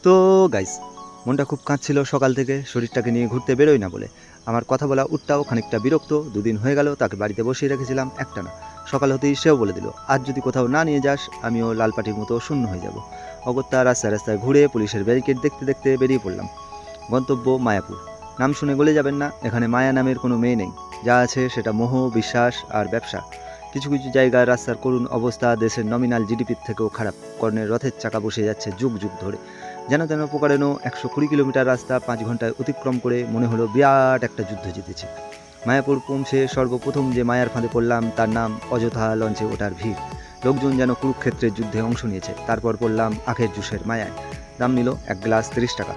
তো গাইস, মনটা খুব কাঁদছিল সকাল থেকে, শরীরটাকে নিয়ে ঘুরতে বেরোই না বলে। আমার কথা বলা উটটাও খানিকটা বিরক্ত। দুদিন হয়ে গেল তাকে বাড়িতে বসিয়ে রেখেছিলাম একটানা। সকাল হতেই সেও বলে দিল, আজ যদি কোথাও না নিয়ে যাস আমিও লালপাটির মতো শূন্য হয়ে যাব। অগত্যা রাস্তায় রাস্তায় ঘুরে পুলিশের ব্যারিকেড দেখতে দেখতে বেরিয়ে পড়লাম। গন্তব্য মায়াপুর। নাম শুনে গলে যাবেন না, এখানে মায়া নামের কোনো মেয়ে নেই। যা আছে সেটা মোহ, বিশ্বাস আর ব্যবসা। কিছু কিছু জায়গায় রাস্তার করুণ অবস্থা দেশের নমিনাল জিডিপির থেকেও খারাপ। কর্ণের রথের চাকা বসে যাচ্ছে যুগ যুগ ধরে। যেন তেন প্রকারেণ 120 কিলোমিটার রাস্তা 5 ঘন্টায় অতিক্রম করে মনে হলো বিরাট একটা যুদ্ধ জিতেছি। মায়াপুর পৌঁছে সর্বপ্রথম যে মায়ার ফাঁদে পড়লাম তার নাম অযথা লঞ্চে ওঠার ভিড়। লোকজন যেন কুরুক্ষেত্রের যুদ্ধে অংশ নিয়েছে। তারপর পড়লাম আখের জুসের মায়ায়। দাম নিল 1 গ্লাস 30 টাকা।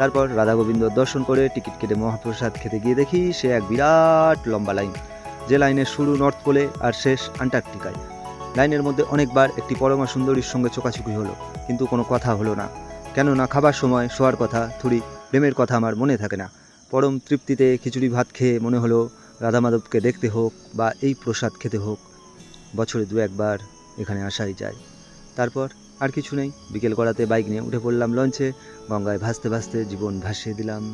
তারপর রাধা গোবিন্দ দর্শন করে টিকিট কেটে মহাপ্রসাদ খেতে গিয়ে দেখি সে এক বিরাট লম্বা লাইন। যে লাইনের শুরু নর্থ পোলে আর শেষ আন্টার্কটিকায়। লাইনের মধ্যে অনেকবার একটি পরমা সুন্দরীর সঙ্গে চোকাচুকি হলো, কিন্তু কোনো কথা হলো না। কেননা খাবার সময় শোয়ার কথা, থুড়ি প্রেমের কথা আমার মনে থাকে না। পরম তৃপ্তিতে খিচুড়ি ভাত খেয়ে মনে হলো রাধা মাধবকে দেখতে হোক বা এই প্রসাদ খেতে হোক, বছরে 2-1 বার এখানে আসাই যায়। তারপর আর কিছু নেই। বিকেল করাতে বাইক নিয়ে উঠে পড়লাম লঞ্চে। গঙ্গায় ভাসতে ভাসতে জীবন ভাসিয়ে দিলাম।